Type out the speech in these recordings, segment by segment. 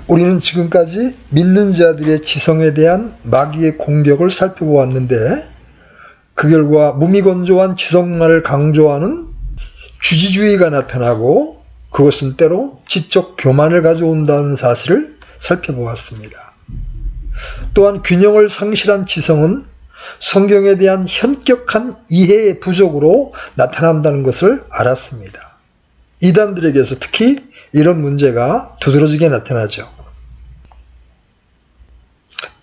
우리는 지금까지 믿는 자들의 지성에 대한 마귀의 공격을 살펴보았는데 그 결과 무미건조한 지성만을 강조하는 주지주의가 나타나고 그것은 때로 지적 교만을 가져온다는 사실을 살펴보았습니다. 또한 균형을 상실한 지성은 성경에 대한 현격한 이해의 부족으로 나타난다는 것을 알았습니다. 이단들에게서 특히 이런 문제가 두드러지게 나타나죠.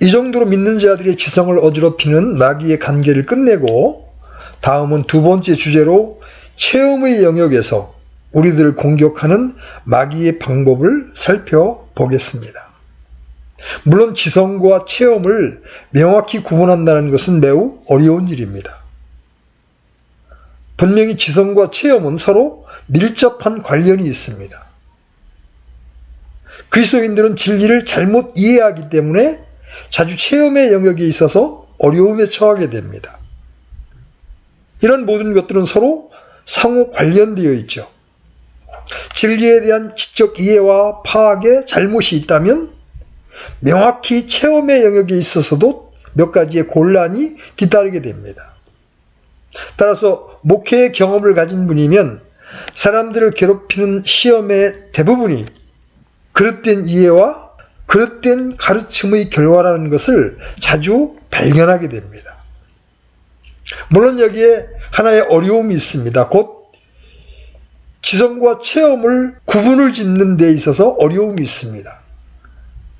이 정도로 믿는 자들의 지성을 어지럽히는 마귀의 관계를 끝내고 다음은 두 번째 주제로 체험의 영역에서 우리들을 공격하는 마귀의 방법을 살펴보겠습니다. 물론 지성과 체험을 명확히 구분한다는 것은 매우 어려운 일입니다. 분명히 지성과 체험은 서로 밀접한 관련이 있습니다. 그리스도인들은 진리를 잘못 이해하기 때문에 자주 체험의 영역에 있어서 어려움에 처하게 됩니다. 이런 모든 것들은 서로 상호 관련되어 있죠. 진리에 대한 지적 이해와 파악에 잘못이 있다면 명확히 체험의 영역에 있어서도 몇 가지의 곤란이 뒤따르게 됩니다. 따라서 목회의 경험을 가진 분이면 사람들을 괴롭히는 시험의 대부분이 그릇된 이해와 그릇된 가르침의 결과라는 것을 자주 발견하게 됩니다. 물론 여기에 하나의 어려움이 있습니다. 곧 지성과 체험을 구분을 짓는 데 있어서 어려움이 있습니다.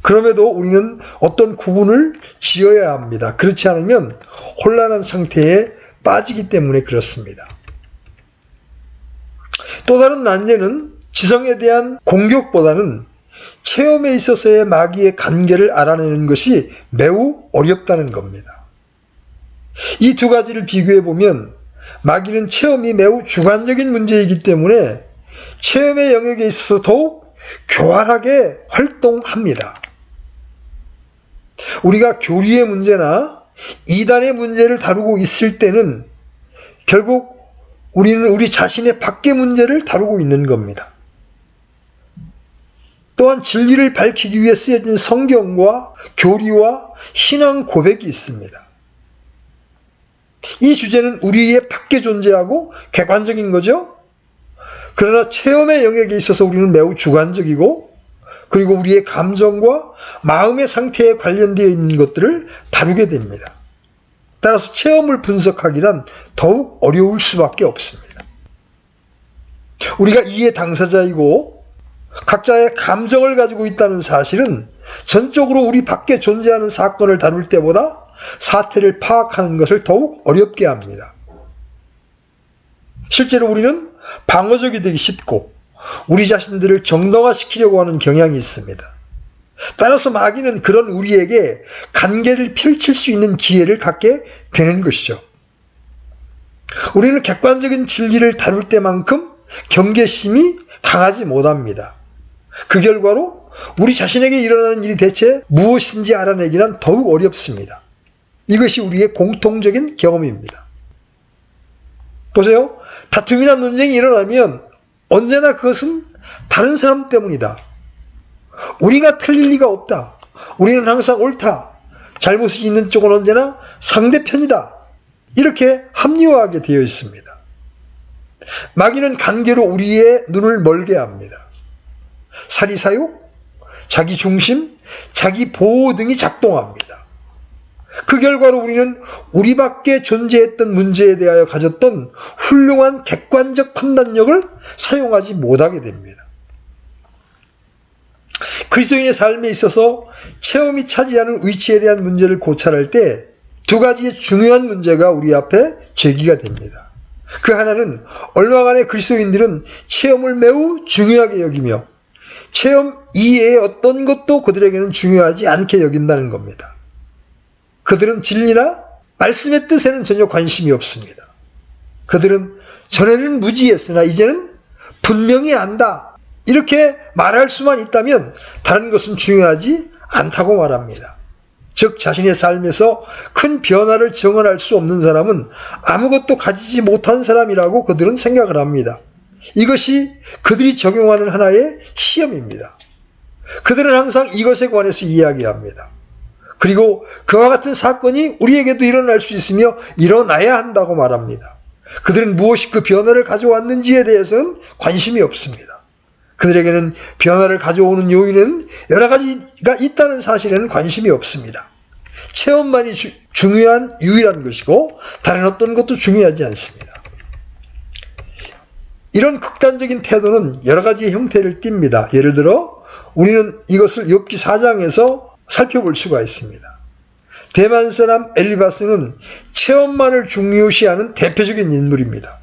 그럼에도 우리는 어떤 구분을 지어야 합니다. 그렇지 않으면 혼란한 상태에 빠지기 때문에 그렇습니다. 또 다른 난제는 지성에 대한 공격보다는 체험에 있어서의 마귀의 관계를 알아내는 것이 매우 어렵다는 겁니다. 이 두 가지를 비교해 보면 마귀는 체험이 매우 주관적인 문제이기 때문에 체험의 영역에 있어서 더욱 교활하게 활동합니다. 우리가 교리의 문제나 이단의 문제를 다루고 있을 때는 결국 우리는 우리 자신의 밖의 문제를 다루고 있는 겁니다. 또한 진리를 밝히기 위해 쓰여진 성경과 교리와 신앙 고백이 있습니다. 이 주제는 우리의 밖에 존재하고 객관적인 거죠. 그러나 체험의 영역에 있어서 우리는 매우 주관적이고 그리고 우리의 감정과 마음의 상태에 관련되어 있는 것들을 다루게 됩니다. 따라서 체험을 분석하기란 더욱 어려울 수밖에 없습니다. 우리가 이해 당사자이고 각자의 감정을 가지고 있다는 사실은 전적으로 우리 밖에 존재하는 사건을 다룰 때보다 사태를 파악하는 것을 더욱 어렵게 합니다. 실제로 우리는 방어적이 되기 쉽고 우리 자신들을 정당화시키려고 하는 경향이 있습니다. 따라서 마귀는 그런 우리에게 관계를 펼칠 수 있는 기회를 갖게 되는 것이죠. 우리는 객관적인 진리를 다룰 때만큼 경계심이 강하지 못합니다. 그 결과로 우리 자신에게 일어나는 일이 대체 무엇인지 알아내기란 더욱 어렵습니다. 이것이 우리의 공통적인 경험입니다. 보세요. 다툼이나 논쟁이 일어나면 언제나 그것은 다른 사람 때문이다. 우리가 틀릴 리가 없다. 우리는 항상 옳다. 잘못이 있는 쪽은 언제나 상대편이다. 이렇게 합리화하게 되어 있습니다. 마귀는 관계로 우리의 눈을 멀게 합니다. 사리사욕, 자기 중심, 자기 보호 등이 작동합니다. 그 결과로 우리는 우리 밖에 존재했던 문제에 대하여 가졌던 훌륭한 객관적 판단력을 사용하지 못하게 됩니다. 그리스도인의 삶에 있어서 체험이 차지하는 위치에 대한 문제를 고찰할 때 두 가지의 중요한 문제가 우리 앞에 제기가 됩니다. 그 하나는 얼마간의 그리스도인들은 체험을 매우 중요하게 여기며 체험 이외의 어떤 것도 그들에게는 중요하지 않게 여긴다는 겁니다. 그들은 진리나 말씀의 뜻에는 전혀 관심이 없습니다. 그들은 전에는 무지했으나 이제는 분명히 안다. 이렇게 말할 수만 있다면 다른 것은 중요하지 않다고 말합니다. 즉 자신의 삶에서 큰 변화를 정언할 수 없는 사람은 아무것도 가지지 못한 사람이라고 그들은 생각을 합니다. 이것이 그들이 적용하는 하나의 시험입니다. 그들은 항상 이것에 관해서 이야기합니다. 그리고 그와 같은 사건이 우리에게도 일어날 수 있으며 일어나야 한다고 말합니다. 그들은 무엇이 그 변화를 가져왔는지에 대해서는 관심이 없습니다. 그들에게는 변화를 가져오는 요인은 여러 가지가 있다는 사실에는 관심이 없습니다. 체험만이 중요한 유일한 것이고 다른 어떤 것도 중요하지 않습니다. 이런 극단적인 태도는 여러 가지 형태를 띱니다. 예를 들어 우리는 이것을 욥기 4장에서 살펴볼 수가 있습니다. 대만 사람 엘리바스는 체험만을 중요시하는 대표적인 인물입니다.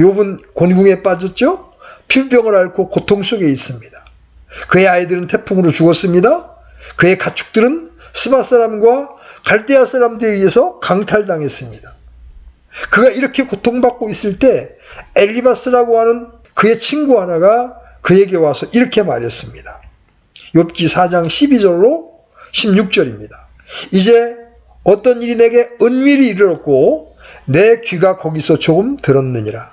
욥은 곤궁에 빠졌죠? 피부병을 앓고 고통 속에 있습니다. 그의 아이들은 태풍으로 죽었습니다. 그의 가축들은 스바 사람과 갈대아 사람들에 의해서 강탈당했습니다. 그가 이렇게 고통받고 있을 때 엘리바스라고 하는 그의 친구 하나가 그에게 와서 이렇게 말했습니다. 욥기 4장 12절로 16절입니다. 이제 어떤 일이 내게 은밀히 이르렀고 내 귀가 거기서 조금 들었느니라.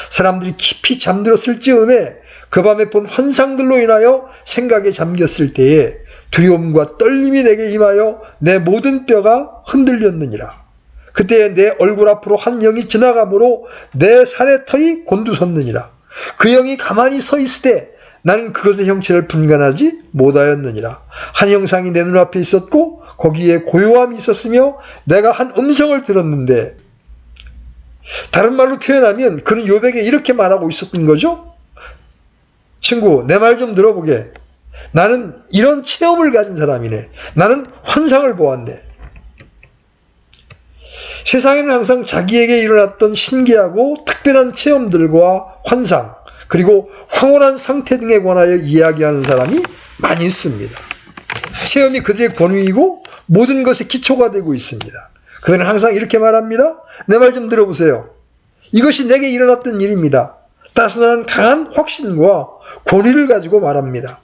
사람들이 깊이 잠들었을 즈음에 그 밤에 본 환상들로 인하여 생각에 잠겼을 때에 두려움과 떨림이 내게 임하여 내 모든 뼈가 흔들렸느니라. 그때 내 얼굴 앞으로 한 영이 지나가므로 내 살의 털이 곤두섰느니라. 그 영이 가만히 서 있을 때 나는 그것의 형체를 분간하지 못하였느니라. 한 형상이 내 눈앞에 있었고 거기에 고요함이 있었으며 내가 한 음성을 들었는데, 다른 말로 표현하면 그는 욥에게 이렇게 말하고 있었던 거죠. 친구, 내 말 좀 들어보게. 나는 이런 체험을 가진 사람이네. 나는 환상을 보았네. 세상에는 항상 자기에게 일어났던 신기하고 특별한 체험들과 환상, 그리고 황홀한 상태 등에 관하여 이야기하는 사람이 많이 있습니다. 체험이 그들의 권위이고 모든 것의 기초가 되고 있습니다. 그들은 항상 이렇게 말합니다. 내 말 좀 들어보세요. 이것이 내게 일어났던 일입니다. 따라서 나는 강한 확신과 권위를 가지고 말합니다.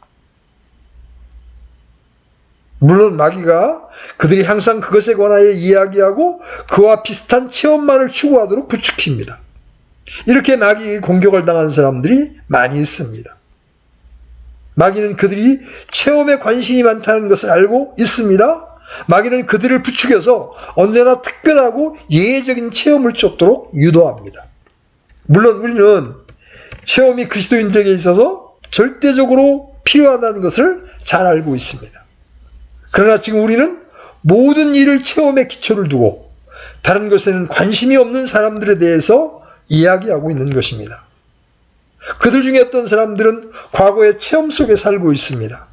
물론 마귀가 그들이 항상 그것에 관하여 이야기하고 그와 비슷한 체험만을 추구하도록 부추깁니다. 이렇게 마귀에게 공격을 당한 사람들이 많이 있습니다. 마귀는 그들이 체험에 관심이 많다는 것을 알고 있습니다. 마귀는 그들을 부추겨서 언제나 특별하고 예외적인 체험을 쫓도록 유도합니다. 물론 우리는 체험이 그리스도인들에게 있어서 절대적으로 필요하다는 것을 잘 알고 있습니다. 그러나 지금 우리는 모든 일을 체험에 기초를 두고 다른 것에는 관심이 없는 사람들에 대해서 이야기하고 있는 것입니다. 그들 중에 어떤 사람들은 과거의 체험 속에 살고 있습니다.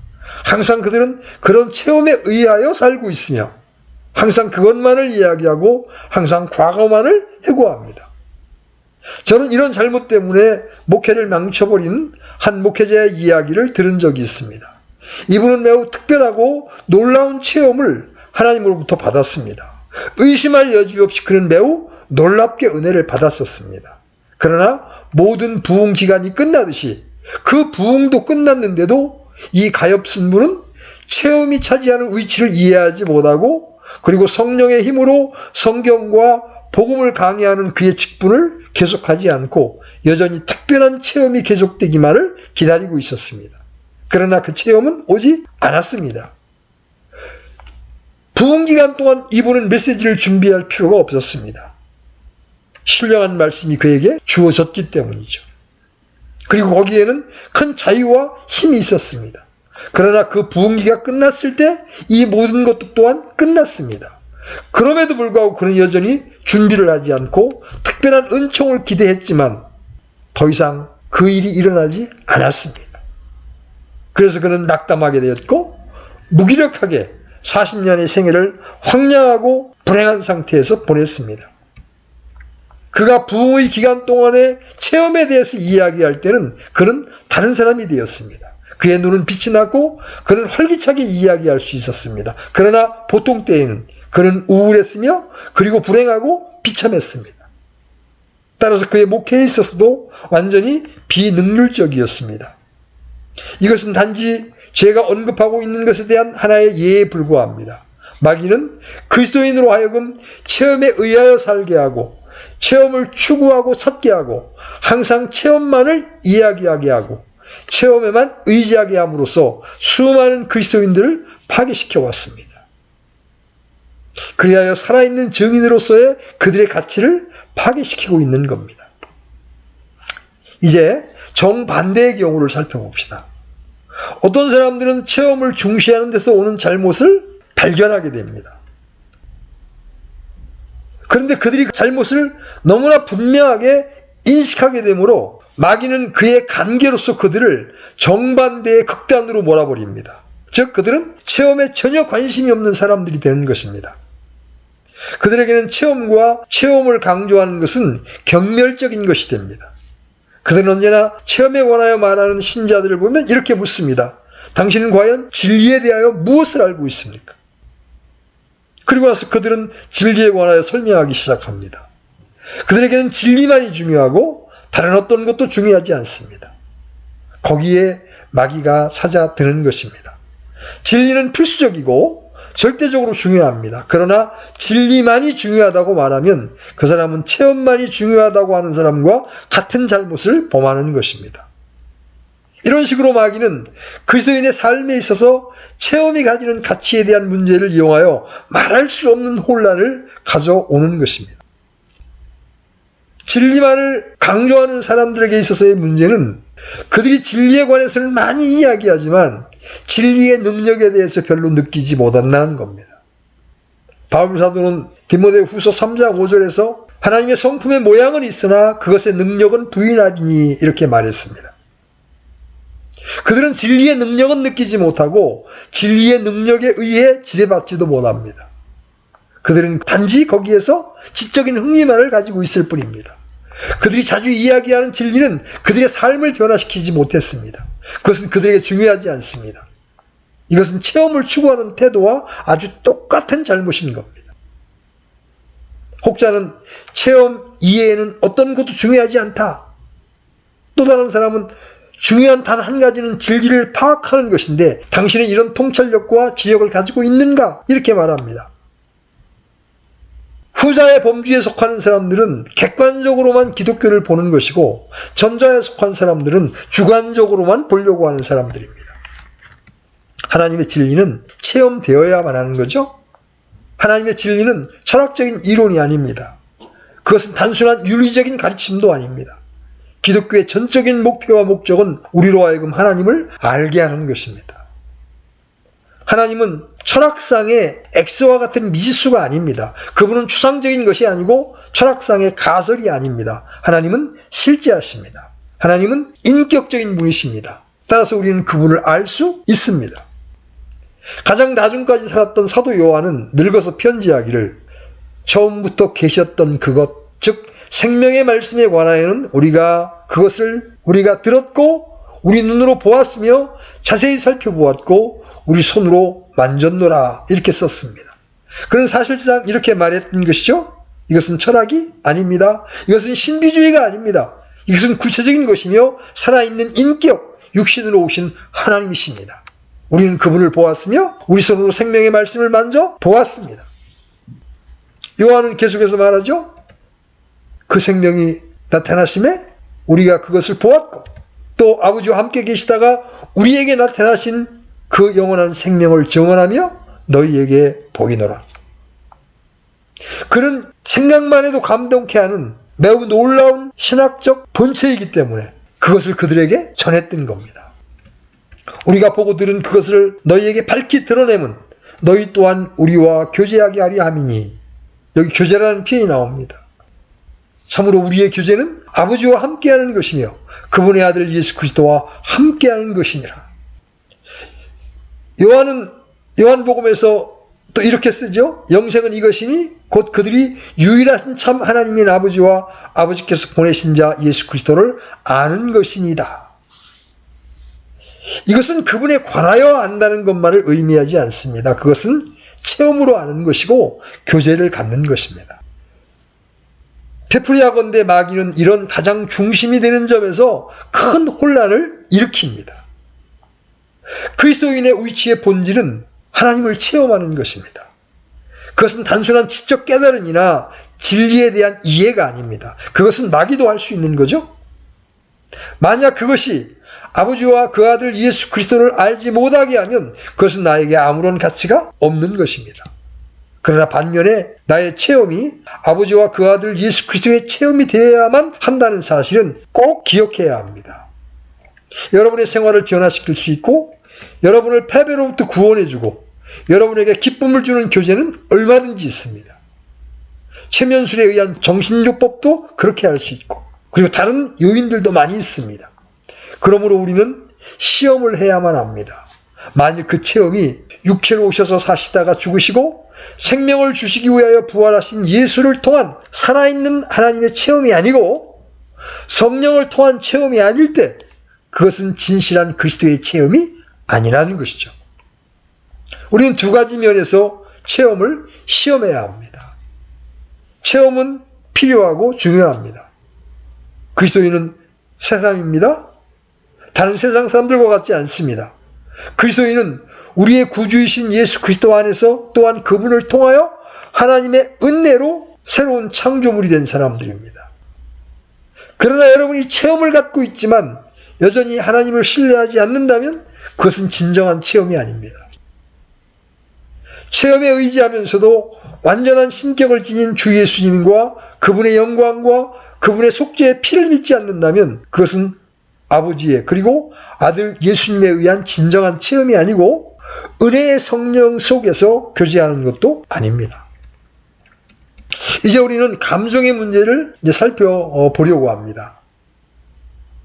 항상 그들은 그런 체험에 의하여 살고 있으며 항상 그것만을 이야기하고 항상 과거만을 회고합니다. 저는 이런 잘못 때문에 목회를 망쳐버린 한 목회자의 이야기를 들은 적이 있습니다. 이분은 매우 특별하고 놀라운 체험을 하나님으로부터 받았습니다. 의심할 여지 없이 그는 매우 놀랍게 은혜를 받았었습니다. 그러나 모든 부흥 기간이 끝나듯이 그 부흥도 끝났는데도 이 가엾은 체험이 차지하는 위치를 이해하지 못하고 그리고 성령의 힘으로 성경과 복음을 강의하는 그의 직분을 계속하지 않고 여전히 특별한 체험이 계속되기만을 기다리고 있었습니다. 그러나 그 체험은 오지 않았습니다. 부흥기간 동안 이분은 메시지를 준비할 필요가 없었습니다. 신령한 말씀이 그에게 주어졌기 때문이죠. 그리고 거기에는 큰 자유와 힘이 있었습니다. 그러나 그 부흥기가 끝났을 때 이 모든 것도 또한 끝났습니다. 그럼에도 불구하고 그는 여전히 준비를 하지 않고 특별한 은총을 기대했지만 더 이상 그 일이 일어나지 않았습니다. 그래서 그는 낙담하게 되었고 무기력하게 40년의 생애를 황량하고 불행한 상태에서 보냈습니다. 그가 부흥의 기간 동안의 체험에 대해서 이야기할 때는 그는 다른 사람이 되었습니다. 그의 눈은 빛이 났고 그는 활기차게 이야기할 수 있었습니다. 그러나 보통 때에는 그는 우울했으며 그리고 불행하고 비참했습니다. 따라서 그의 목회에 있어서도 완전히 비능률적이었습니다. 이것은 단지 제가 언급하고 있는 것에 대한 하나의 예에 불과합니다. 마귀는 그리스도인으로 하여금 체험에 의하여 살게 하고 체험을 추구하고 찾게 하고 항상 체험만을 이야기하게 하고 체험에만 의지하게 함으로써 수많은 그리스도인들을 파괴시켜 왔습니다. 그리하여 살아있는 증인으로서의 그들의 가치를 파괴시키고 있는 겁니다. 이제 정반대의 경우를 살펴봅시다. 어떤 사람들은 체험을 중시하는 데서 오는 잘못을 발견하게 됩니다. 그런데 그들이 잘못을 너무나 분명하게 인식하게 되므로 마귀는 그의 관계로서 그들을 정반대의 극단으로 몰아버립니다. 즉 그들은 체험에 전혀 관심이 없는 사람들이 되는 것입니다. 그들에게는 체험을 강조하는 것은 경멸적인 것이 됩니다. 그들은 언제나 체험에 관하여 말하는 신자들을 보면 이렇게 묻습니다. 당신은 과연 진리에 대하여 무엇을 알고 있습니까? 그리고 나서 그들은 진리에 관하여 설명하기 시작합니다. 그들에게는 진리만이 중요하고 다른 어떤 것도 중요하지 않습니다. 거기에 마귀가 찾아드는 것입니다. 진리는 필수적이고 절대적으로 중요합니다. 그러나 진리만이 중요하다고 말하면 그 사람은 체험만이 중요하다고 하는 사람과 같은 잘못을 범하는 것입니다. 이런 식으로 마귀는 그리스도인의 삶에 있어서 체험이 가지는 가치에 대한 문제를 이용하여 말할 수 없는 혼란을 가져오는 것입니다. 진리만을 강조하는 사람들에게 있어서의 문제는 그들이 진리에 관해서는 많이 이야기하지만 진리의 능력에 대해서 별로 느끼지 못한다는 겁니다. 바울 사도는 디모데후서 3장 5절에서 하나님의 성품의 모양은 있으나 그것의 능력은 부인하리니 이렇게 말했습니다. 그들은 진리의 능력은 느끼지 못하고 진리의 능력에 의해 지배받지도 못합니다. 그들은 단지 거기에서 지적인 흥미만을 가지고 있을 뿐입니다. 그들이 자주 이야기하는 진리는 그들의 삶을 변화시키지 못했습니다. 그것은 그들에게 중요하지 않습니다. 이것은 체험을 추구하는 태도와 아주 똑같은 잘못인 겁니다. 혹자는 체험 이해에는 어떤 것도 중요하지 않다. 또 다른 사람은 중요한 단 한 가지는 진리를 파악하는 것인데 당신은 이런 통찰력과 지력을 가지고 있는가? 이렇게 말합니다. 후자의 범주에 속하는 사람들은 객관적으로만 기독교를 보는 것이고 전자에 속한 사람들은 주관적으로만 보려고 하는 사람들입니다. 하나님의 진리는 체험되어야만 하는 거죠. 하나님의 진리는 철학적인 이론이 아닙니다. 그것은 단순한 윤리적인 가르침도 아닙니다. 기독교의 전적인 목표와 목적은 우리로 하여금 하나님을 알게 하는 것입니다. 하나님은 철학상의 X와 같은 미지수가 아닙니다. 그분은 추상적인 것이 아니고 철학상의 가설이 아닙니다. 하나님은 실제하십니다. 하나님은 인격적인 분이십니다. 따라서 우리는 그분을 알 수 있습니다. 가장 나중까지 살았던 사도 요한은 늙어서 편지하기를 처음부터 계셨던 그것, 즉 생명의 말씀에 관하여는 그것을 우리가 들었고 우리 눈으로 보았으며 자세히 살펴보았고 우리 손으로 만졌노라 이렇게 썼습니다. 그는 사실상 이렇게 말했던 것이죠. 이것은 철학이 아닙니다. 이것은 신비주의가 아닙니다. 이것은 구체적인 것이며 살아있는 인격, 육신으로 오신 하나님이십니다. 우리는 그분을 보았으며 우리 손으로 생명의 말씀을 만져 보았습니다. 요한은 계속해서 말하죠. 그 생명이 나타나심에 우리가 그것을 보았고 또 아버지와 함께 계시다가 우리에게 나타나신 그 영원한 생명을 증언하며 너희에게 보이노라. 그는 생각만 해도 감동케 하는 매우 놀라운 신학적 본체이기 때문에 그것을 그들에게 전했던 겁니다. 우리가 보고 들은 그것을 너희에게 밝히 드러내면 너희 또한 우리와 교제하게 하리 함이니 여기 교제라는 표현이 나옵니다. 참으로 우리의 교제는 아버지와 함께하는 것이며 그분의 아들 예수 그리스도와 함께하는 것이니라. 요한복음에서 또 이렇게 쓰죠. 영생은 이것이니 곧 그들이 유일하신 참 하나님인 아버지와 아버지께서 보내신 자 예수 그리스도를 아는 것이니다. 이것은 그분에 관하여 안다는 것만을 의미하지 않습니다. 그것은 체험으로 아는 것이고 교제를 갖는 것입니다. 되풀이하건대 마귀는 이런 가장 중심이 되는 점에서 큰 혼란을 일으킵니다. 그리스도인의 위치의 본질은 하나님을 체험하는 것입니다. 그것은 단순한 지적 깨달음이나 진리에 대한 이해가 아닙니다. 그것은 마귀도 할 수 있는 거죠. 만약 그것이 아버지와 그 아들 예수 그리스도를 알지 못하게 하면 그것은 나에게 아무런 가치가 없는 것입니다. 그러나 반면에 나의 체험이 아버지와 그 아들 예수 그리스도의 체험이 되어야만 한다는 사실은 꼭 기억해야 합니다. 여러분의 생활을 변화시킬 수 있고 여러분을 패배로부터 구원해주고 여러분에게 기쁨을 주는 교제는 얼마든지 있습니다. 최면술에 의한 정신요법도 그렇게 할 수 있고 그리고 다른 요인들도 많이 있습니다. 그러므로 우리는 시험을 해야만 합니다. 만일 그 체험이 육체로 오셔서 사시다가 죽으시고 생명을 주시기 위하여 부활하신 예수를 통한 살아있는 하나님의 체험이 아니고 성령을 통한 체험이 아닐 때 그것은 진실한 그리스도의 체험이 아니라는 것이죠. 우리는 두 가지 면에서 체험을 시험해야 합니다. 체험은 필요하고 중요합니다. 그리스도인은 새 사람입니다. 다른 세상 사람들과 같지 않습니다. 그리스도인은 우리의 구주이신 예수 그리스도 안에서 또한 그분을 통하여 하나님의 은혜로 새로운 창조물이 된 사람들입니다. 그러나 여러분이 체험을 갖고 있지만 여전히 하나님을 신뢰하지 않는다면 그것은 진정한 체험이 아닙니다. 체험에 의지하면서도 완전한 신격을 지닌 주 예수님과 그분의 영광과 그분의 속죄의 피를 믿지 않는다면 그것은 아버지의 그리고 아들 예수님에 의한 진정한 체험이 아니고 은혜의 성령 속에서 교제하는 것도 아닙니다. 이제 우리는 감정의 문제를 살펴보려고 합니다.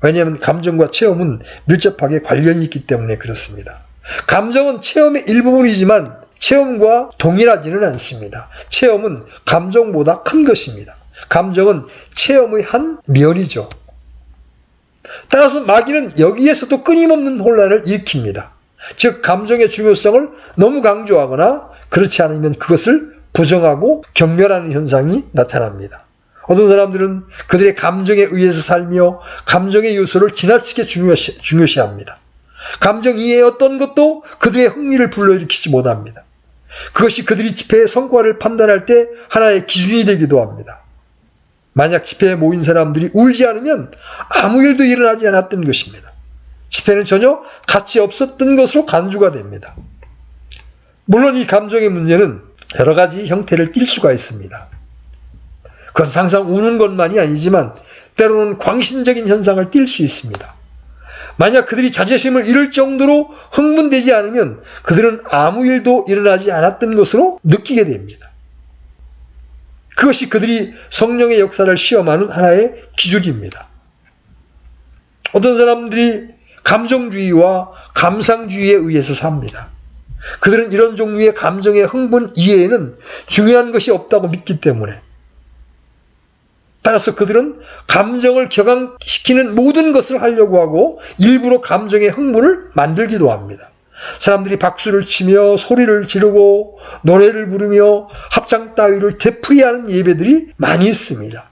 왜냐하면 감정과 체험은 밀접하게 관련이 있기 때문에 그렇습니다. 감정은 체험의 일부분이지만 체험과 동일하지는 않습니다. 체험은 감정보다 큰 것입니다. 감정은 체험의 한 면이죠. 따라서 마귀는 여기에서도 끊임없는 혼란을 일으킵니다. 즉 감정의 중요성을 너무 강조하거나 그렇지 않으면 그것을 부정하고 경멸하는 현상이 나타납니다. 어떤 사람들은 그들의 감정에 의해서 살며 감정의 요소를 지나치게 중요시합니다. 감정 이외의 어떤 것도 그들의 흥미를 불러일으키지 못합니다. 그것이 그들이 집회의 성과를 판단할 때 하나의 기준이 되기도 합니다. 만약 집회에 모인 사람들이 울지 않으면 아무 일도 일어나지 않았던 것입니다. 집회는 전혀 가치 없었던 것으로 간주가 됩니다. 물론 이 감정의 문제는 여러 가지 형태를 띨 수가 있습니다. 그것은 항상 우는 것만이 아니지만 때로는 광신적인 현상을 띨 수 있습니다. 만약 그들이 자존심을 잃을 정도로 흥분되지 않으면 그들은 아무 일도 일어나지 않았던 것으로 느끼게 됩니다. 그것이 그들이 성령의 역사를 시험하는 하나의 기준입니다. 어떤 사람들이 감정주의와 감상주의에 의해서 삽니다. 그들은 이런 종류의 감정의 흥분 이외에는 중요한 것이 없다고 믿기 때문에 따라서 그들은 감정을 격앙시키는 모든 것을 하려고 하고 일부러 감정의 흥분을 만들기도 합니다. 사람들이 박수를 치며 소리를 지르고 노래를 부르며 합창 따위를 되풀이하는 예배들이 많이 있습니다.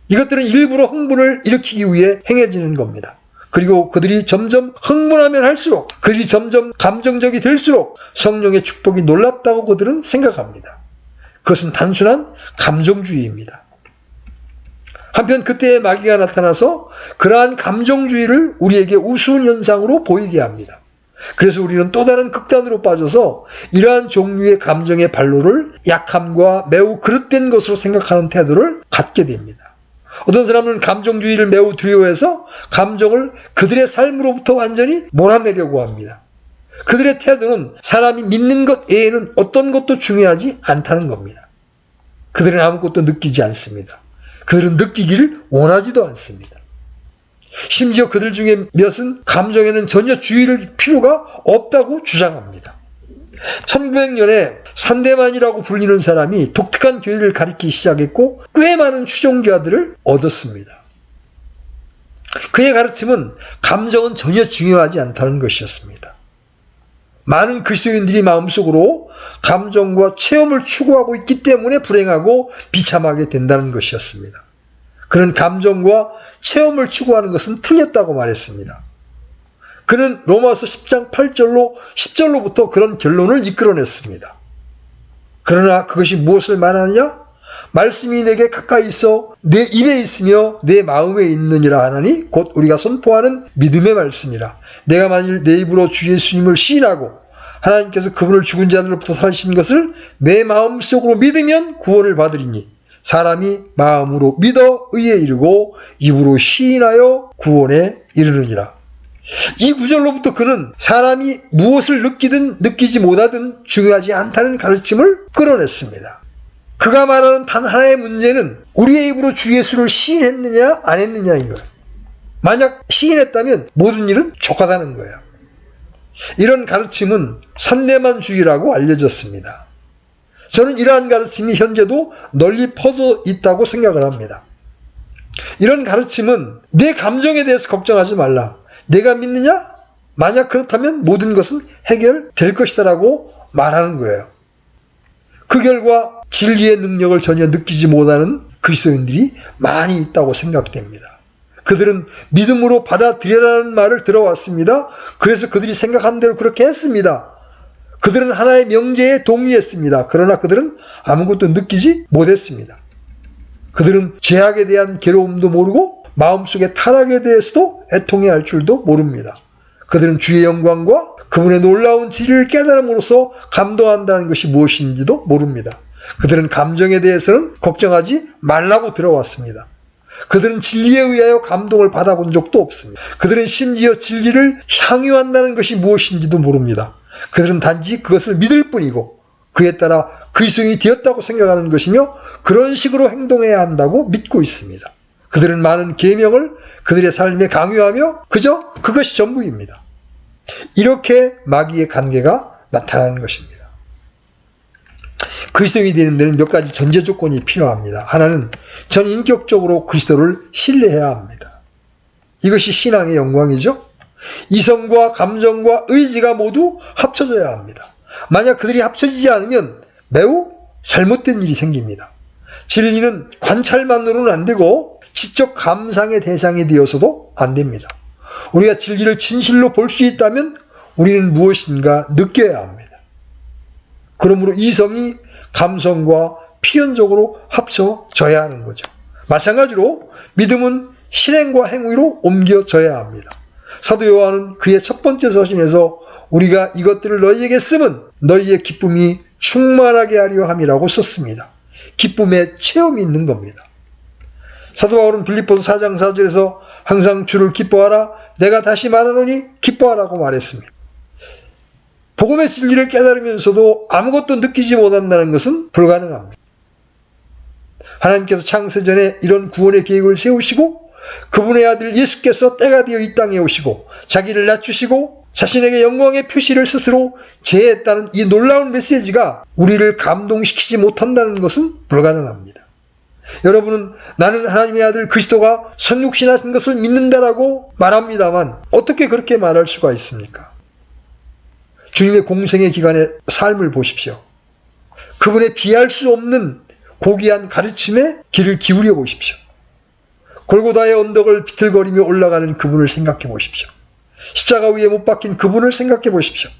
이것들은 일부러 흥분을 일으키기 위해 행해지는 겁니다. 그리고 그들이 점점 흥분하면 할수록 그들이 점점 감정적이 될수록 성령의 축복이 놀랍다고 그들은 생각합니다. 그것은 단순한 감정주의입니다. 한편 그때의 마귀가 나타나서 그러한 감정주의를 우리에게 우스운 현상으로 보이게 합니다. 그래서 우리는 또 다른 극단으로 빠져서 이러한 종류의 감정의 발로를 약함과 매우 그릇된 것으로 생각하는 태도를 갖게 됩니다. 어떤 사람은 감정주의를 매우 두려워해서 감정을 그들의 삶으로부터 완전히 몰아내려고 합니다. 그들의 태도는 사람이 믿는 것 외에는 어떤 것도 중요하지 않다는 겁니다. 그들은 아무것도 느끼지 않습니다. 그들은 느끼기를 원하지도 않습니다. 심지어 그들 중에 몇은 감정에는 전혀 주의를 필요가 없다고 주장합니다. 1900년에 산데만이라고 불리는 사람이 독특한 교리를 가리키기 시작했고 꽤 많은 추종자들을 얻었습니다. 그의 가르침은 감정은 전혀 중요하지 않다는 것이었습니다. 많은 그리스도인들이 마음속으로 감정과 체험을 추구하고 있기 때문에 불행하고 비참하게 된다는 것이었습니다. 그는 감정과 체험을 추구하는 것은 틀렸다고 말했습니다. 그는 로마서 10장 8절로 10절로부터 그런 결론을 이끌어냈습니다. 그러나 그것이 무엇을 말하느냐? 말씀이 내게 가까이 있어 내 입에 있으며 내 마음에 있느니라 하나니 곧 우리가 선포하는 믿음의 말씀이라. 내가 만일 내 입으로 주 예수님을 시인하고 하나님께서 그분을 죽은 자들로부터 살리신 것을 내 마음속으로 믿으면 구원을 받으리니 사람이 마음으로 믿어 의에 이르고 입으로 시인하여 구원에 이르느니라. 이 구절로부터 그는 사람이 무엇을 느끼든 느끼지 못하든 중요하지 않다는 가르침을 끌어냈습니다. 그가 말하는 단 하나의 문제는 우리의 입으로 주 예수를 시인했느냐 안 했느냐인 거예요. 만약 시인했다면 모든 일은 족하다는 거예요. 이런 가르침은 산내만주의라고 알려졌습니다. 저는 이러한 가르침이 현재도 널리 퍼져 있다고 생각을 합니다. 이런 가르침은 내 감정에 대해서 걱정하지 말라. 내가 믿느냐? 만약 그렇다면 모든 것은 해결될 것이다라고 말하는 거예요. 그 결과 진리의 능력을 전혀 느끼지 못하는 그리스도인들이 많이 있다고 생각됩니다. 그들은 믿음으로 받아들여라는 말을 들어왔습니다. 그래서 그들이 생각한 대로 그렇게 했습니다. 그들은 하나의 명제에 동의했습니다. 그러나 그들은 아무것도 느끼지 못했습니다. 그들은 죄악에 대한 괴로움도 모르고 마음속의 타락에 대해서도 애통해야 할 줄도 모릅니다. 그들은 주의 영광과 그분의 놀라운 진리를 깨달음으로써 감동한다는 것이 무엇인지도 모릅니다. 그들은 감정에 대해서는 걱정하지 말라고 들어왔습니다. 그들은 진리에 의하여 감동을 받아본 적도 없습니다. 그들은 심지어 진리를 향유한다는 것이 무엇인지도 모릅니다. 그들은 단지 그것을 믿을 뿐이고 그에 따라 그리스도인이 되었다고 생각하는 것이며 그런 식으로 행동해야 한다고 믿고 있습니다. 그들은 많은 계명을 그들의 삶에 강요하며 그저 그것이 전부입니다. 이렇게 마귀의 관계가 나타나는 것입니다. 그리스도인이 되는 데는 몇 가지 전제 조건이 필요합니다. 하나는 전인격적으로 그리스도를 신뢰해야 합니다. 이것이 신앙의 영광이죠. 이성과 감정과 의지가 모두 합쳐져야 합니다. 만약 그들이 합쳐지지 않으면 매우 잘못된 일이 생깁니다. 진리는 관찰만으로는 안 되고 지적 감상의 대상이 되어서도 안 됩니다. 우리가 진리를 진실로 볼 수 있다면 우리는 무엇인가 느껴야 합니다. 그러므로 이성이 감성과 필연적으로 합쳐져야 하는 거죠. 마찬가지로 믿음은 실행과 행위로 옮겨져야 합니다. 사도 요한은 그의 첫 번째 서신에서 우리가 이것들을 너희에게 쓰면 너희의 기쁨이 충만하게 하려 함이라고 썼습니다. 기쁨의 체험이 있는 겁니다. 사도 바울은 빌립보서 4장 4절에서 항상 주를 기뻐하라 내가 다시 말하노니 기뻐하라고 말했습니다. 복음의 진리를 깨달으면서도 아무것도 느끼지 못한다는 것은 불가능합니다. 하나님께서 창세전에 이런 구원의 계획을 세우시고 그분의 아들 예수께서 때가 되어 이 땅에 오시고 자기를 낮추시고 자신에게 영광의 표시를 스스로 제했다는 이 놀라운 메시지가 우리를 감동시키지 못한다는 것은 불가능합니다. 여러분은 나는 하나님의 아들 그리스도가 성육신하신 것을 믿는다라고 말합니다만 어떻게 그렇게 말할 수가 있습니까? 주님의 공생의 기간의 삶을 보십시오. 그분의 비할 수 없는 고귀한 가르침에 귀를 기울여 보십시오. 골고다의 언덕을 비틀거리며 올라가는 그분을 생각해 보십시오. 십자가 위에 못 박힌 그분을 생각해 보십시오.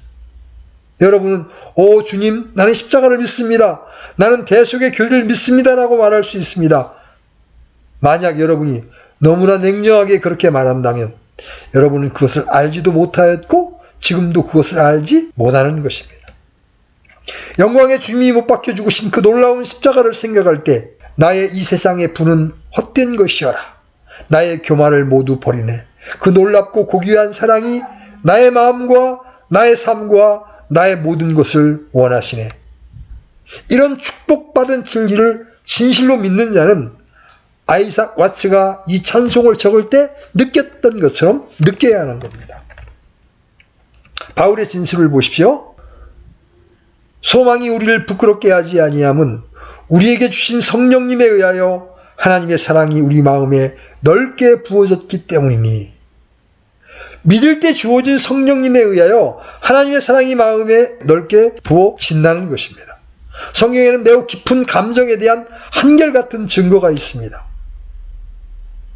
여러분은 오 주님 나는 십자가를 믿습니다. 나는 대속의 교리를 믿습니다라고 말할 수 있습니다. 만약 여러분이 너무나 냉정하게 그렇게 말한다면 여러분은 그것을 알지도 못하였고 지금도 그것을 알지 못하는 것입니다. 영광의 주님이 못 박혀 죽으신 그 놀라운 십자가를 생각할 때 나의 이 세상의 부는 헛된 것이어라. 나의 교만을 모두 버리네. 그 놀랍고 고귀한 사랑이 나의 마음과 나의 삶과 나의 모든 것을 원하시네. 이런 축복받은 진리를 진실로 믿는 자는 아이삭 와츠가 이 찬송을 적을 때 느꼈던 것처럼 느껴야 하는 겁니다. 바울의 진술을 보십시오. 소망이 우리를 부끄럽게 하지 아니함은 우리에게 주신 성령님에 의하여 하나님의 사랑이 우리 마음에 넓게 부어졌기 때문이니 믿을 때 주어진 성령님에 의하여 하나님의 사랑이 마음에 넓게 부어진다는 것입니다. 성경에는 매우 깊은 감정에 대한 한결같은 증거가 있습니다.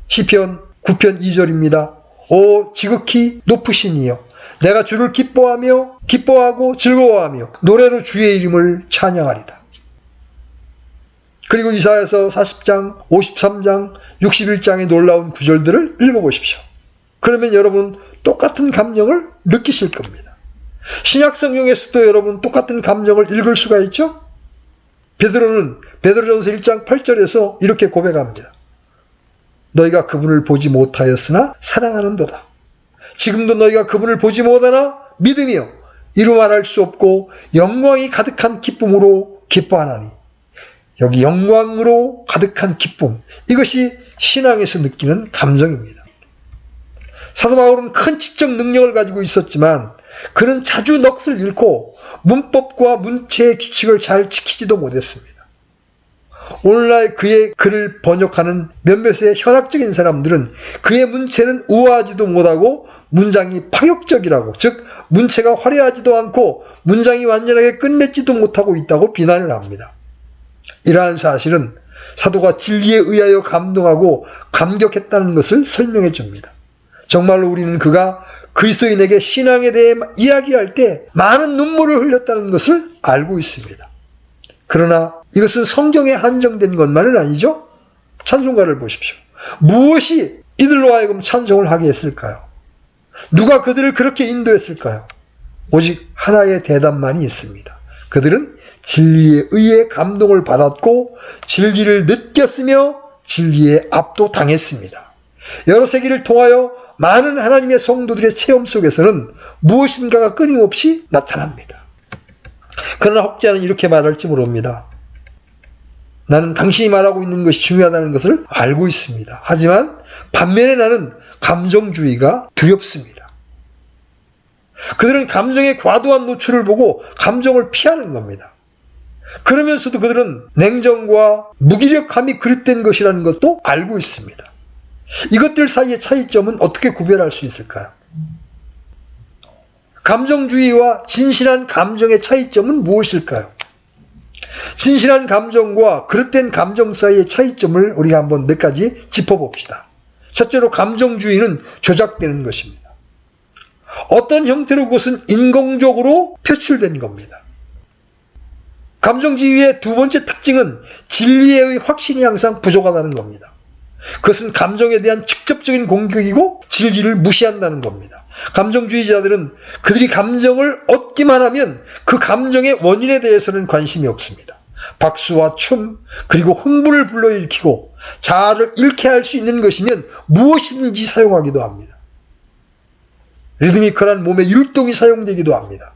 시편 9편 2절입니다. 오 지극히 높으신 이여 내가 주를 기뻐하고 즐거워하며 노래로 주의 이름을 찬양하리다. 그리고 이사야서 40장, 53장, 61장의 놀라운 구절들을 읽어보십시오. 그러면 여러분 똑같은 감정을 느끼실 겁니다. 신약 성경에서도 여러분 똑같은 감정을 읽을 수가 있죠? 베드로는 베드로전서 1장 8절에서 이렇게 고백합니다. 너희가 그분을 보지 못하였으나 사랑하는도다. 지금도 너희가 그분을 보지 못하나 믿으며 이루 말할 수 없고 영광이 가득한 기쁨으로 기뻐하나니. 여기 영광으로 가득한 기쁨, 이것이 신앙에서 느끼는 감정입니다. 사도 바울은 큰 지적 능력을 가지고 있었지만 그는 자주 넋을 잃고 문법과 문체의 규칙을 잘 지키지도 못했습니다. 오늘날 그의 글을 번역하는 몇몇의 현학적인 사람들은 그의 문체는 우아하지도 못하고 문장이 파격적이라고, 즉 문체가 화려하지도 않고 문장이 완전하게 끝맺지도 못하고 있다고 비난을 합니다. 이러한 사실은 사도가 진리에 의하여 감동하고 감격했다는 것을 설명해 줍니다. 정말로 우리는 그가 그리스도인에게 신앙에 대해 이야기할 때 많은 눈물을 흘렸다는 것을 알고 있습니다. 그러나 이것은 성경에 한정된 것만은 아니죠. 찬송가를 보십시오. 무엇이 이들로 하여금 찬송을 하게 했을까요? 누가 그들을 그렇게 인도했을까요? 오직 하나의 대답만이 있습니다. 그들은 진리에 의해 감동을 받았고 진리를 느꼈으며 진리에 압도당했습니다. 여러 세기를 통하여 많은 하나님의 성도들의 체험 속에서는 무엇인가가 끊임없이 나타납니다. 그러나 혹자는 이렇게 말할지 모릅니다. 나는 당신이 말하고 있는 것이 중요하다는 것을 알고 있습니다. 하지만 반면에 나는 감정주의가 두렵습니다. 그들은 감정의 과도한 노출을 보고 감정을 피하는 겁니다. 그러면서도 그들은 냉정과 무기력함이 그릇된 것이라는 것도 알고 있습니다. 이것들 사이의 차이점은 어떻게 구별할 수 있을까요? 감정주의와 진실한 감정의 차이점은 무엇일까요? 진실한 감정과 그릇된 감정 사이의 차이점을 우리가 한번 몇 가지 짚어봅시다. 첫째로 감정주의는 조작되는 것입니다. 어떤 형태로 그것은 인공적으로 표출된 겁니다. 감정주의의 두 번째 특징은 진리의 확신이 항상 부족하다는 겁니다. 그것은 감정에 대한 직접적인 공격이고 진리를 무시한다는 겁니다. 감정주의자들은 그들이 감정을 얻기만 하면 그 감정의 원인에 대해서는 관심이 없습니다. 박수와 춤 그리고 흥분을 불러일으키고 자아를 잃게 할 수 있는 것이면 무엇이든지 사용하기도 합니다. 리드미컬한 몸의 율동이 사용되기도 합니다.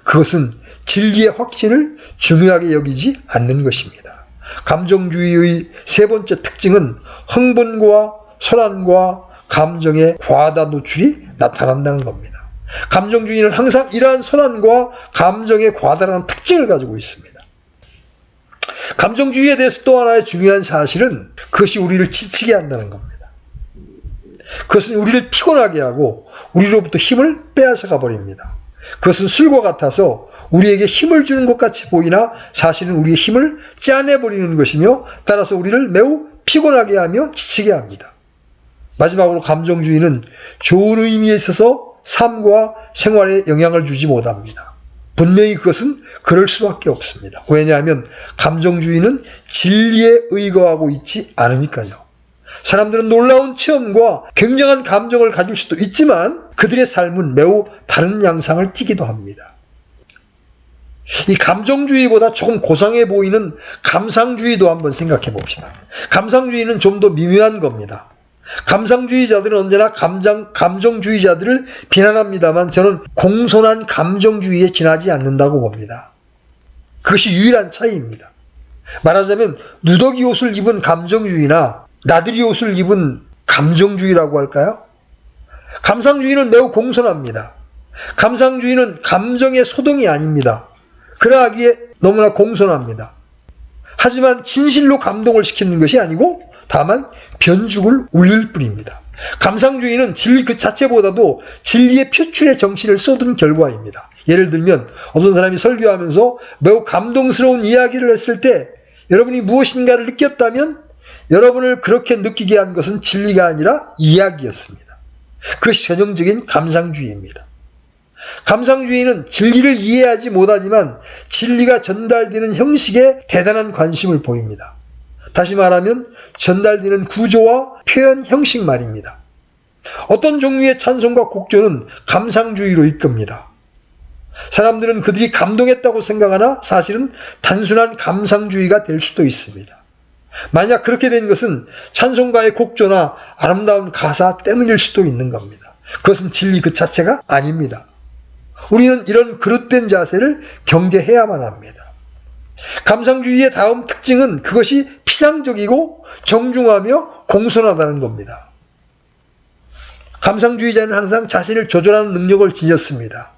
그것은 진리의 확신을 중요하게 여기지 않는 것입니다. 감정주의의 세 번째 특징은 흥분과 소란과 감정의 과다 노출이 나타난다는 겁니다. 감정주의는 항상 이러한 소란과 감정의 과다라는 특징을 가지고 있습니다. 감정주의에 대해서 또 하나의 중요한 사실은 그것이 우리를 지치게 한다는 겁니다. 그것은 우리를 피곤하게 하고 우리로부터 힘을 빼앗아가 버립니다. 그것은 술과 같아서 우리에게 힘을 주는 것 같이 보이나 사실은 우리의 힘을 짜내버리는 것이며 따라서 우리를 매우 피곤하게 하며 지치게 합니다. 마지막으로 감정주의는 좋은 의미에 있어서 삶과 생활에 영향을 주지 못합니다. 분명히 그것은 그럴 수밖에 없습니다. 왜냐하면 감정주의는 진리에 의거하고 있지 않으니까요. 사람들은 놀라운 체험과 굉장한 감정을 가질 수도 있지만 그들의 삶은 매우 다른 양상을 띠기도 합니다. 이 감정주의보다 조금 고상해 보이는 감상주의도 한번 생각해 봅시다. 감상주의는 좀 더 미묘한 겁니다. 감상주의자들은 언제나 감정주의자들을 비난합니다만 저는 공손한 감정주의에 지나지 않는다고 봅니다. 그것이 유일한 차이입니다. 말하자면 누더기 옷을 입은 감정주의나 나들이 옷을 입은 감정주의라고 할까요? 감상주의는 매우 공손합니다. 감상주의는 감정의 소동이 아닙니다. 그러하기에 너무나 공손합니다. 하지만 진실로 감동을 시키는 것이 아니고 다만 변죽을 울릴 뿐입니다. 감상주의는 진리 그 자체보다도 진리의 표출에 정신을 쏟은 결과입니다. 예를 들면 어떤 사람이 설교하면서 매우 감동스러운 이야기를 했을 때 여러분이 무엇인가를 느꼈다면 여러분을 그렇게 느끼게 한 것은 진리가 아니라 이야기였습니다. 그것이 전형적인 감상주의입니다. 감상주의는 진리를 이해하지 못하지만 진리가 전달되는 형식에 대단한 관심을 보입니다. 다시 말하면 전달되는 구조와 표현 형식 말입니다. 어떤 종류의 찬송과 곡조는 감상주의로 이끕니다. 사람들은 그들이 감동했다고 생각하나 사실은 단순한 감상주의가 될 수도 있습니다. 만약 그렇게 된 것은 찬송가의 곡조나 아름다운 가사 때문일 수도 있는 겁니다. 그것은 진리 그 자체가 아닙니다. 우리는 이런 그릇된 자세를 경계해야만 합니다. 감상주의의 다음 특징은 그것이 피상적이고 정중하며 공손하다는 겁니다. 감상주의자는 항상 자신을 조절하는 능력을 지녔습니다.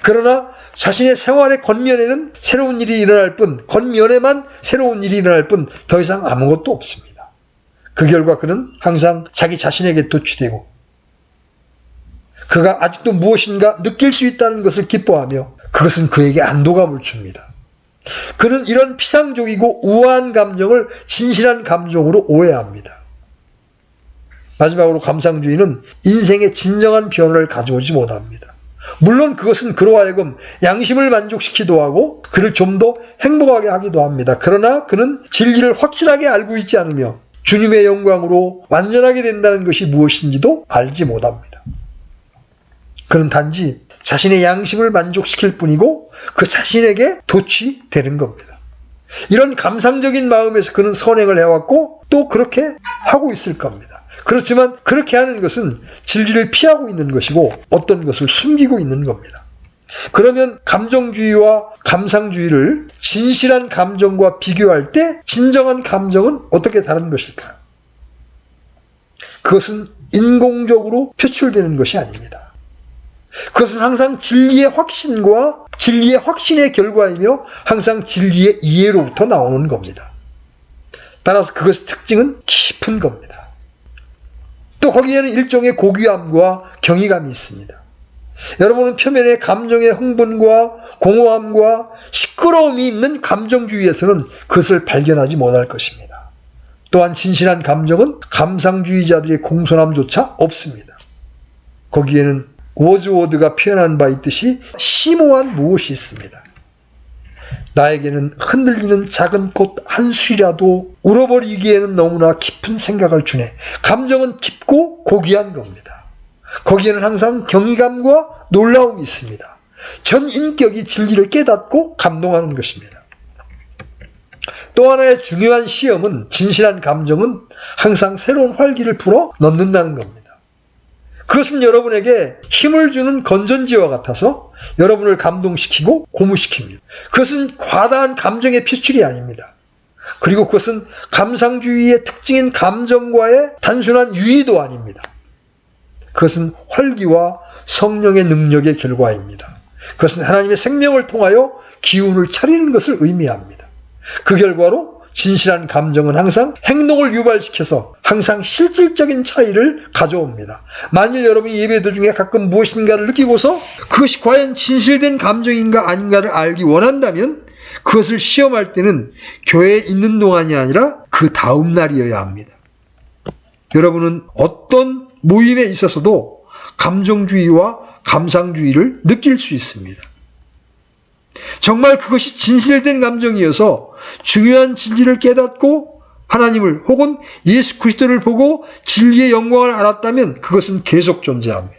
그러나 자신의 생활의 겉면에는 새로운 일이 일어날 뿐, 겉면에만 새로운 일이 일어날 뿐 더 이상 아무것도 없습니다. 그 결과 그는 항상 자기 자신에게 도취되고 그가 아직도 무엇인가 느낄 수 있다는 것을 기뻐하며 그것은 그에게 안도감을 줍니다. 그는 이런 피상적이고 우아한 감정을 진실한 감정으로 오해합니다. 마지막으로 감상주의는 인생의 진정한 변화를 가져오지 못합니다. 물론 그것은 그로 하여금 양심을 만족시키기도 하고 그를 좀 더 행복하게 하기도 합니다. 그러나 그는 진리를 확실하게 알고 있지 않으며 주님의 영광으로 완전하게 된다는 것이 무엇인지도 알지 못합니다. 그는 단지 자신의 양심을 만족시킬 뿐이고 그 자신에게 도취되는 겁니다. 이런 감상적인 마음에서 그는 선행을 해왔고 또 그렇게 하고 있을 겁니다. 그렇지만 그렇게 하는 것은 진리를 피하고 있는 것이고 어떤 것을 숨기고 있는 겁니다. 그러면 감정주의와 감상주의를 진실한 감정과 비교할 때 진정한 감정은 어떻게 다른 것일까요? 그것은 인공적으로 표출되는 것이 아닙니다. 그것은 항상 진리의 확신과 진리의 확신의 결과이며 항상 진리의 이해로부터 나오는 겁니다. 따라서 그것의 특징은 깊은 겁니다. 또 거기에는 일종의 고귀함과 경이감이 있습니다. 여러분은 표면에 감정의 흥분과 공허함과 시끄러움이 있는 감정주의에서는 그것을 발견하지 못할 것입니다. 또한 진실한 감정은 감상주의자들의 공손함조차 없습니다. 거기에는 워즈워드가 표현한 바 있듯이 심오한 무엇이 있습니다. 나에게는 흔들리는 작은 꽃 한 술이라도 울어버리기에는 너무나 깊은 생각을 주네. 감정은 깊고 고귀한 겁니다. 거기에는 항상 경이감과 놀라움이 있습니다. 전 인격이 진리를 깨닫고 감동하는 것입니다. 또 하나의 중요한 시험은 진실한 감정은 항상 새로운 활기를 불어 넣는다는 겁니다. 그것은 여러분에게 힘을 주는 건전지와 같아서 여러분을 감동시키고 고무시킵니다. 그것은 과다한 감정의 표출이 아닙니다. 그리고 그것은 감상주의의 특징인 감정과의 단순한 유의도 아닙니다. 그것은 활기와 성령의 능력의 결과입니다. 그것은 하나님의 생명을 통하여 기운을 차리는 것을 의미합니다. 그 결과로 진실한 감정은 항상 행동을 유발시켜서 항상 실질적인 차이를 가져옵니다. 만일 여러분이 예배 도중에 가끔 무엇인가를 느끼고서 그것이 과연 진실된 감정인가 아닌가를 알기 원한다면 그것을 시험할 때는 교회에 있는 동안이 아니라 그 다음 날이어야 합니다. 여러분은 어떤 모임에 있어서도 감정주의와 감상주의를 느낄 수 있습니다. 정말 그것이 진실된 감정이어서 중요한 진리를 깨닫고 하나님을 혹은 예수 그리스도를 보고 진리의 영광을 알았다면 그것은 계속 존재합니다.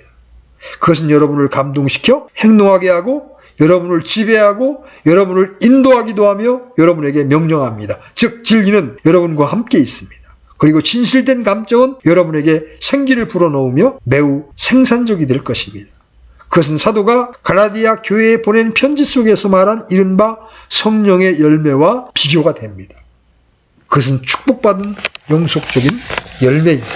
그것은 여러분을 감동시켜 행동하게 하고 여러분을 지배하고 여러분을 인도하기도 하며 여러분에게 명령합니다. 즉 진리는 여러분과 함께 있습니다. 그리고 진실된 감정은 여러분에게 생기를 불어넣으며 매우 생산적이 될 것입니다. 그것은 사도가 갈라디아 교회에 보낸 편지 속에서 말한 이른바 성령의 열매와 비교가 됩니다. 그것은 축복받은 영속적인 열매입니다.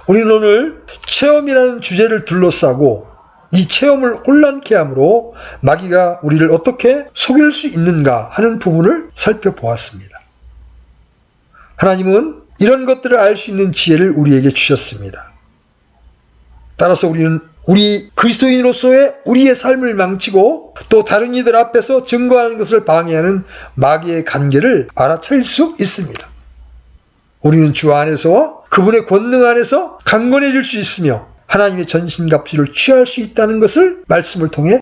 우리는 오늘 체험이라는 주제를 둘러싸고 이 체험을 혼란케 함으로 마귀가 우리를 어떻게 속일 수 있는가 하는 부분을 살펴보았습니다. 하나님은 이런 것들을 알 수 있는 지혜를 우리에게 주셨습니다. 따라서 우리는 우리 그리스도인으로서의 우리의 삶을 망치고 또 다른 이들 앞에서 증거하는 것을 방해하는 마귀의 관계를 알아차릴 수 있습니다. 우리는 주 안에서와 그분의 권능 안에서 강건해질 수 있으며 하나님의 전신갑주를 취할 수 있다는 것을 말씀을 통해